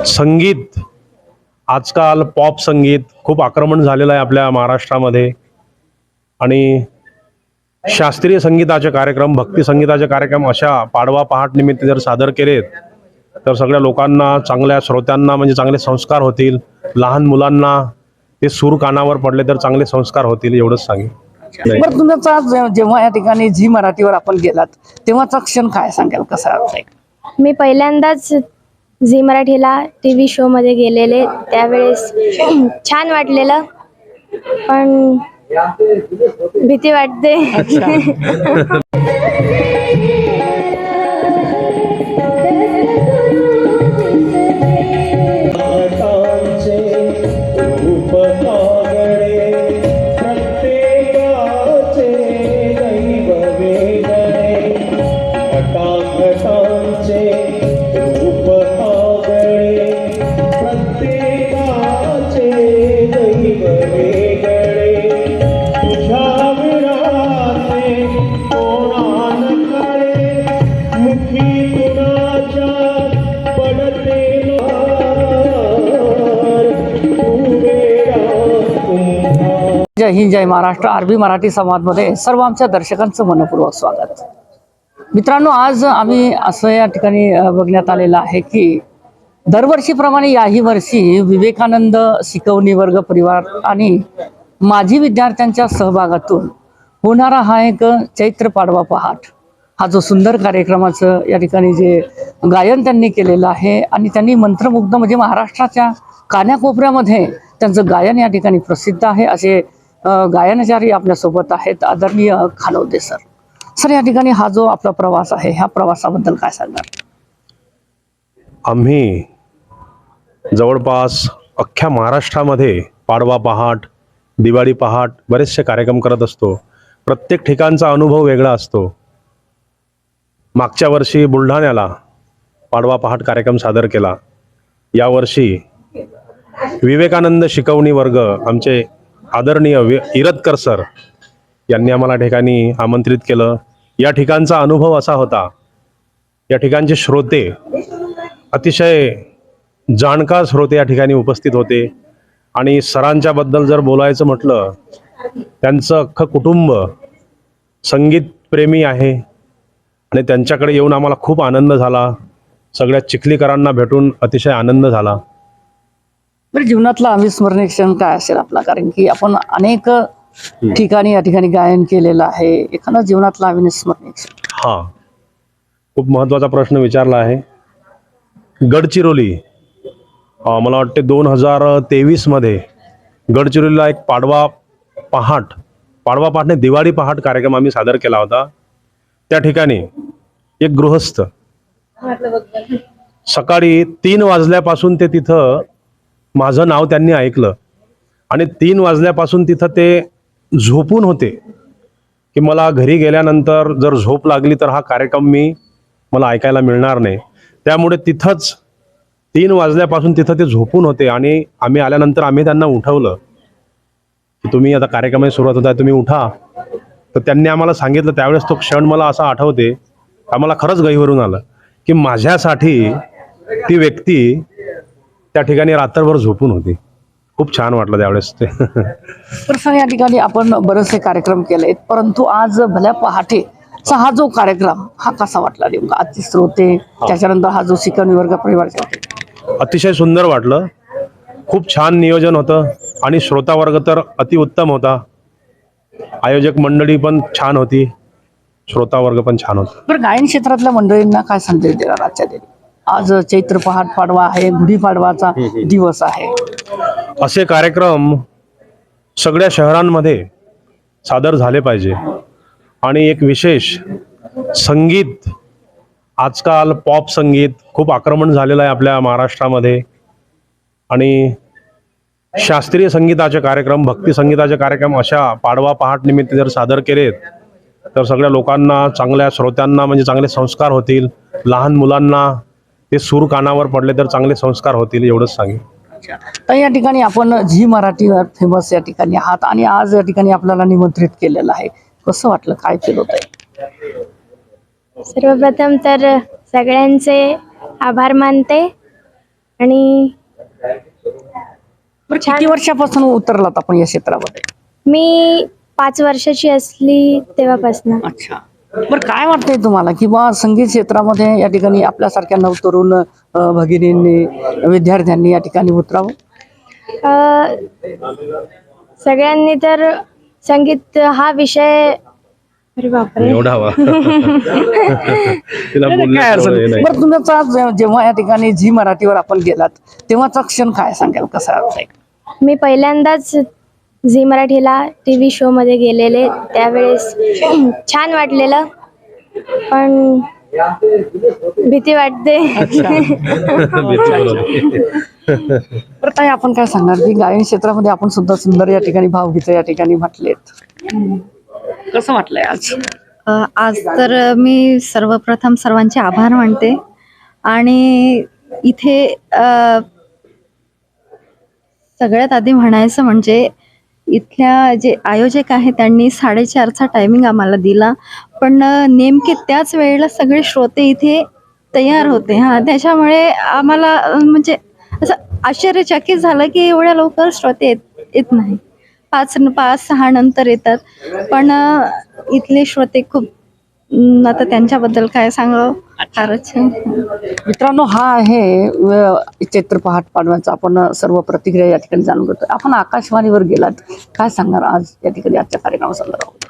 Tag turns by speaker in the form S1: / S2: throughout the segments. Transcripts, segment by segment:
S1: संगीत आजकाल पॉप संगीत खूप आक्रमण झालेलं आहे आपल्या महाराष्ट्रामध्ये. आणि शास्त्रीय संगीताचे कार्यक्रम, भक्ती संगीताचे कार्यक्रम अशा पाडवा पहाट निमित्त जर सादर केलेत तर सगळ्या लोकांना, चांगल्या श्रोत्यांना म्हणजे चांगले संस्कार होतील. लहान मुलांना ते सूर कानावर पडले तर चांगले संस्कार होतील, एवढंच सांगेन.
S2: बरं, तुमचा जेव्हा या ठिकाणी झी मराठीवर आपण गेलात तेव्हाचा क्षण काय सांगाल, कसा होता?
S3: मी पहिल्यांदाच झी मराठीला टीव्ही शो मध्ये गेलेले, त्यावेळेस छान वाटलेलं, पण भीती वाटते.
S2: जय हिंद, जय महाराष्ट्र. आरबी मराठी संवादमध्ये सर्व आमच्या दर्शकांचं मनपूर्वक स्वागत. मित्रांनो, आज आम्ही असं या ठिकाणी बघण्यात आलेलं आहे की दरवर्षीप्रमाणे याही वर्षी विवेकानंद शिकवणी वर्ग परिवार आणि माजी विद्यार्थ्यांच्या सहभागातून होणारा हा एक चैत्र पाडवा पहाट, हा जो सुंदर कार्यक्रमाचं या ठिकाणी जे गायन त्यांनी केलेलं आहे आणि त्यांनी मंत्रमुग्ध म्हणजे महाराष्ट्राच्या कान्याकोपऱ्यामध्ये त्यांचं गायन या ठिकाणी प्रसिद्ध आहे. असे गायनचारी आपल्यासोबत आहेत, आदरणीय खानोदे सर. सर, या ठिकाणी हा जो आपला प्रवास आहे, ह्या प्रवासाबद्दल काय सांगणार?
S1: आम्ही जवळपास अख्ख्या महाराष्ट्रामध्ये पाडवा पहाट, दिवाळी पहाट बरेचसे कार्यक्रम करत असतो. प्रत्येक ठिकाणचा अनुभव वेगळा असतो. मागच्या वर्षी बुलढाण्याला पाडवा पहाट कार्यक्रम सादर केला. यावर्षी विवेकानंद शिकवणी वर्ग, आमचे आदरणीय इरतकर सर यांनी आम्हाला ठिकाणी आमंत्रित केलं. या ठिकाणचा अनुभव असा होता, या ठिकाणचे श्रोते अतिशय जाणकार श्रोते या ठिकाणी उपस्थित होते. आणि सरांच्या बद्दल जर बोलायचं म्हटलं, त्यांचं अख्खं कुटुंब संगीत प्रेमी आहे आणि त्यांच्याकडे येऊन आम्हाला खूप आनंद झाला. सगळ्या चिखलीकरांना भेटून अतिशय आनंद झाला.
S2: बरं, जीवनातला अविस्मरणीय क्षण काय असेल आपला? कारण की आपण अनेक ठिकाणी या ठिकाणी गायन केलेलं आहे. एखादा जीवनातला अविस्मरणीय क्षण?
S1: हां, खूप महत्त्वाचा प्रश्न विचारला आहे. गडचिरोली, मला वाटते 2023मध्ये गडचिरोलीला एक पाडवा पहाटने दिवाळी पहाट कार्यक्रम आम्ही सादर केला होता. त्या ठिकाणी एक गृहस्थ सकाळी 3 वाजल्यापासून ते तिथं माझं नाव त्यांनी ऐकलं आणि 3 वाजल्यापासून तिथं ते झोपून होते की मला घरी गेल्यानंतर जर झोप लागली तर हा कार्यक्रम मला ऐकायला मिळणार नाही. त्यामुळे तिथंच 3 वाजल्यापासून तिथं ते झोपून होते आणि आम्ही आल्यानंतर आम्ही त्यांना उठवलं की तुम्ही आता कार्यक्रमाची सुरुवात होत आहे, तुम्ही उठा. तर त्यांनी आम्हाला सांगितलं. त्यावेळेस तो क्षण मला असा आठवते, आम्हाला खरंच गहिवरून आलं की माझ्यासाठी ती व्यक्ती त्या ठिकाणी रात्रभर झोपून होती. खूप छान वाटलं त्यावेळेस ते.
S2: तर या ठिकाणी आपण बरेचसे कार्यक्रम केलेत, परंतु आज भल्या पहाटेचा हा जो कार्यक्रम, हा कसा वाटला नेमका? आजचे श्रोते, त्याच्यानंतर हा जो शिकवणी वर्ग परिवार,
S1: अतिशय सुंदर वाटलं. खूप छान नियोजन होतं आणि श्रोता वर्ग तर अतिउत्तम होता. आयोजक मंडळी पण छान होती, श्रोता वर्ग पण छान होता.
S2: बरं, गायन क्षेत्रातल्या मंडळींना काय संदेश देणार आजच्या दिनी? आज चैत्र पहाट पाडवा आहे, गुढीपाडवाचा दिवस आहे.
S1: असे कार्यक्रम सगळ्या शहरांमध्ये सादर झाले पाहिजे. आणि एक विशेष, संगीत आजकाल पॉप संगीत खूप आक्रमण झालेलं आहे आपल्या महाराष्ट्रामध्ये. आणि शास्त्रीय संगीताचे कार्यक्रम, भक्ती संगीताचे कार्यक्रम अशा पाडवा पहाट निमित्त जर सादर केलेत तर सगळ्या लोकांना, चांगल्या श्रोत्यांना म्हणजे चांगले संस्कार होतील. लहान मुलांना ते सूर कानावर पडले तर चांगले संस्कार होतील, एवढंच सांगेन.
S2: तर या ठिकाणी आपण झी मराठीवर फेमस या ठिकाणी आहात आणि आज या ठिकाणी आपल्याला निमंत्रित केलेलं आहे. कसं वाटलं, काय फील होत आहे?
S3: सर्वप्रथम तर सगळ्यांचे आभार मानते आणि
S2: बरं, किती वर्षापासून उतरलात आपण या क्षेत्रामध्ये?
S3: मी 5 वर्षाची असली तेव्हापासून.
S2: अच्छा. बरं, काय वाटतंय तुम्हाला की बा संगीत क्षेत्रामध्ये या ठिकाणी आपल्यासारख्या नवतरुण भगिनींनी, विद्यार्थ्यांनी या ठिकाणी उतरावं?
S3: अ, सगळ्यांनी तर संगीत हा विषय, अरे बापरे,
S1: एवढा हवा तिला
S2: नाही, काय अडचण
S1: बोलण्याचं हे
S2: नाही.
S1: नाही.
S2: बरं, तुमचा जेव्हा या ठिकाणी झी मराठीवर आपण गेलात तेव्हाचा क्षण काय सांगाल, कसा वाटतंय?
S3: मी पहिल्यांदाच झी मराठीला TV शो मध्ये गेलेले, त्यावेळेस छान वाटलेलं, पण भीती वाटते.
S2: बरं, काय आपण काय सांगणार की गायन क्षेत्रामध्ये आपण सुद्धा सुंदर या ठिकाणी भावगीतं या ठिकाणी म्हटलेत, कसं वाटलंय आज?
S4: आज तर मी सर्वप्रथम सर्वांचे आभार मानते आणि इथे सगळ्यात आधी म्हणायचं म्हणजे इथल्या जे आयोजक आहेत त्यांनी 4:30चा टायमिंग आम्हाला दिला, पण नेमके त्याच वेळेला सगळे श्रोते इथे तयार होते. हां, त्याच्यामुळे आम्हाला म्हणजे असं आश्चर्यचकित झालं की एवढ्या लवकर श्रोते येत नाही. 5-6 नंतर येतात, पण इथले श्रोते खूप आता त्यांच्याबद्दल काय सांगावं, फारच छान.
S2: मित्रांनो, हा आहे चैत्र पहाट पाडव्याचा आपण सर्व प्रतिक्रिया या ठिकाणी जाणून घेतो. आपण आकाशवाणीवर गेलात, काय सांगणार आज या ठिकाणी आजच्या कार्यक्रमासंदर्भात?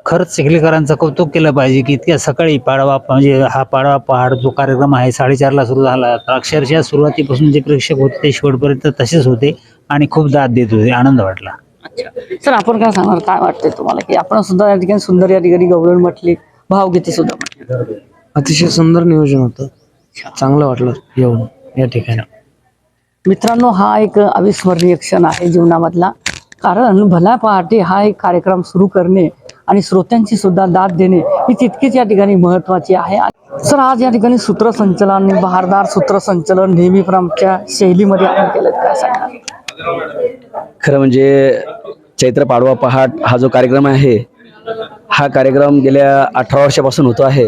S5: खरंच चिखलीकरांचं कौतुक केलं पाहिजे की इतक्या सकाळी पाडवा म्हणजे हा पाडवा पहाड जो कार्यक्रम आहे 4:30ला सुरू झाला, तर अक्षरशः सुरुवातीपासून जे प्रेक्षक होते ते शेवटपर्यंत तसेच होते आणि खूप दाद देत होते. आनंद वाटला.
S2: अच्छा सर, आपण काय सांगणार, काय वाटतंय तुम्हाला की आपण सुद्धा या ठिकाणी सुंदर या ठिकाणी गवळण म्हटली, भावगीते सुद्धा म्हटली?
S6: अतिशय सुंदर नियोजन होतं, चांगलं वाटलं येऊन या ठिकाणी.
S2: मित्रांनो, हा एक अविस्मरणीय क्षण आहे जीवनामधला, कारण भला पहाटे हा एक कार्यक्रम सुरू करणे आणि श्रोत्यांची सुद्धा दाद देणे ही तितकीच या ठिकाणी महत्त्वाची आहे. सर, आज या ठिकाणी सूत्रसंचलन, बहारदार सूत्रसंचलन नेहमीप्रमाणच्या शैलीमध्ये आपण केलं, काय सांगणार?
S7: खरं म्हणजे चैत्र पाडवा पहाट हा जो कार्यक्रम आहे, हा कार्यक्रम गेल्या 18 वर्षापासून होतो आहे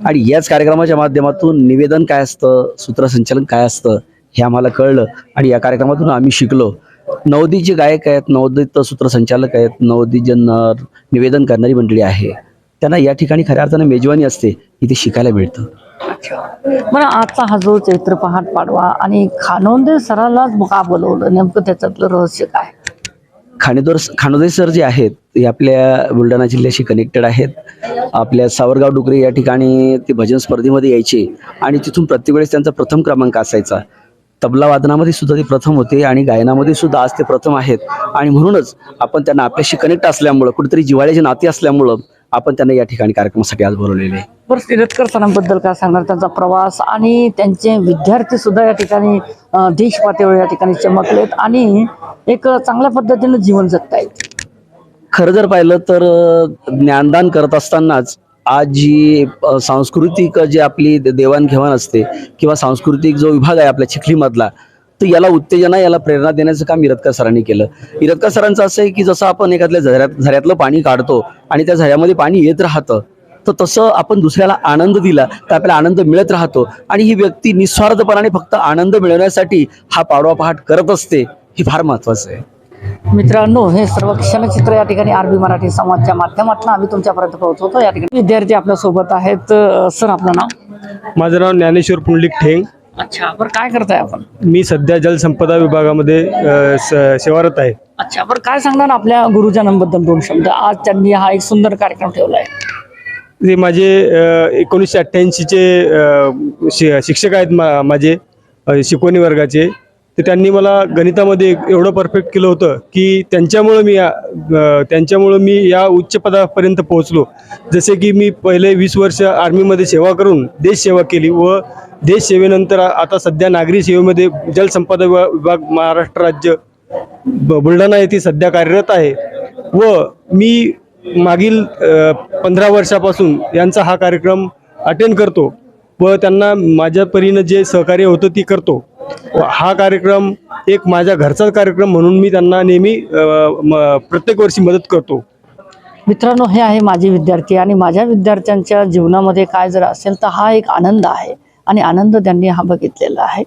S7: आणि याच कार्यक्रमाच्या माध्यमातून निवेदन काय असतं, सूत्रसंचालन काय असतं हे आम्हाला कळलं आणि या कार्यक्रमातून आम्ही शिकलो. नवोदित जे गायक आहेत, नवोदित सूत्रसंचालक आहेत, नवोदित जे निवेदन करणारी मंडळी आहे, त्यांना या ठिकाणी खऱ्या अर्थानं मेजवानी असते, इथे शिकायला मिळतं.
S2: बरं, आजचा हा जो चैत्र पहाट पाडवा आणि खानोंदे सरालाच का बोलवलं, नेमकं त्याच्यातलं रहस्य काय?
S7: खानोदे सर जे आहेत ते आपल्या बुलढाणा जिल्ह्याशी कनेक्टेड आहेत. आपल्या सावरगाव डुकरे या ठिकाणी ते भजन स्पर्धेमध्ये यायचे आणि तिथून प्रत्येक वेळेस त्यांचा प्रथम क्रमांक असायचा. तबला वादनामध्ये सुद्धा ते प्रथम होते आणि गायनामध्ये सुद्धा आज ते प्रथम आहेत आणि म्हणूनच आपण त्यांना आपल्याशी कनेक्ट असल्यामुळं, कुठेतरी जिव्हाळ्याचे नाते असल्यामुळं आपण त्यांना या ठिकाणी कार्यक्रमासाठी आज बोलवलेले आहे.
S2: बरं, तिरथकर सरांबद्दल काय सांगणार, त्यांचा प्रवास आणि त्यांचे विद्यार्थी सुद्धा या ठिकाणी देश पातळीवर या ठिकाणी चमकलेत आणि एक चांगल्या पद्धतीनं जीवन जगतायत?
S7: खरं जर पाहिलं तर ज्ञानदान करत असतानाच आज जी सांस्कृतिक जी आपली देवाणघेवाण असते किंवा सांस्कृतिक जो विभाग आहे आपल्या चिखलीमधला, तर याला उत्तेजना, याला प्रेरणा देण्याचं काम इरतकर सरांनी केलं. इरतकर सरांचं असं आहे की जसं आपण एखाद्या झऱ्यातलं पाणी काढतो आणि त्या झऱ्यामध्ये पाणी येत राहतं, तर तसं आपण दुसऱ्याला आनंद दिला तर आपल्याला आनंद मिळत राहतो आणि ही व्यक्ती निस्वार्थपणाने फक्त आनंद मिळवण्यासाठी हा पाडवा पहाट करत असते, हे फार महत्त्वाचं आहे.
S2: मित्रांनो, हे सर्व क्षणचित्र या ठिकाणी आरबी मराठी संवादच्या माध्यमातून आम्ही तुमच्यापर्यंत पोहोचवतो. या ठिकाणी विद्यार्थी आपल्या सोबत आहेत. सर, आपलं नाव?
S8: माझं नाव ज्ञानेश्वर पुंडलिक ठेंग.
S2: अच्छा, बरं, काय करताय आपण?
S8: मी सध्या जलसंपदा विभागामध्ये सेवारत आहे.
S2: अच्छा, बरं, काय सांगणार आपल्या गुरुजनांबद्दल 2 शब्द? आज त्यांनी हा एक सुंदर कार्यक्रम ठेवला आहे.
S8: ते माझे 1988चे शिक्षक आहेत माझे शिकवणी वर्गाचे. तर त्यांनी मला गणितामध्ये एवढं परफेक्ट केलं होतं की त्यांच्यामुळं मी या उच्च पदापर्यंत पोहोचलो. जसे की मी पहिले 20 वर्ष आर्मीमध्ये सेवा करून देशसेवा केली व देशसेवेनंतर आता सध्या नागरी सेवेमध्ये जलसंपदा विभाग महाराष्ट्र राज्य बुलढाणा येथे सध्या कार्यरत आहे व मी मागील 15 वर्षापासून यांचा हा कार्यक्रम अटेंड करतो व त्यांना माझ्या परीनं जे सहकार्य होतं ती करतो. हा कार्यक्रम एक माझ्या घरचाच कार्यक्रम म्हणून मी त्यांना नेहमी प्रत्येक वर्षी मदत करतो.
S2: मित्रांनो, हे आहे माझे विद्यार्थी आणि माझ्या विद्यार्थ्यांच्या जीवनामध्ये काय जर असेल तर हा एक आनंद आहे आणि आनंद त्यांनी हा बघितलेला आहे.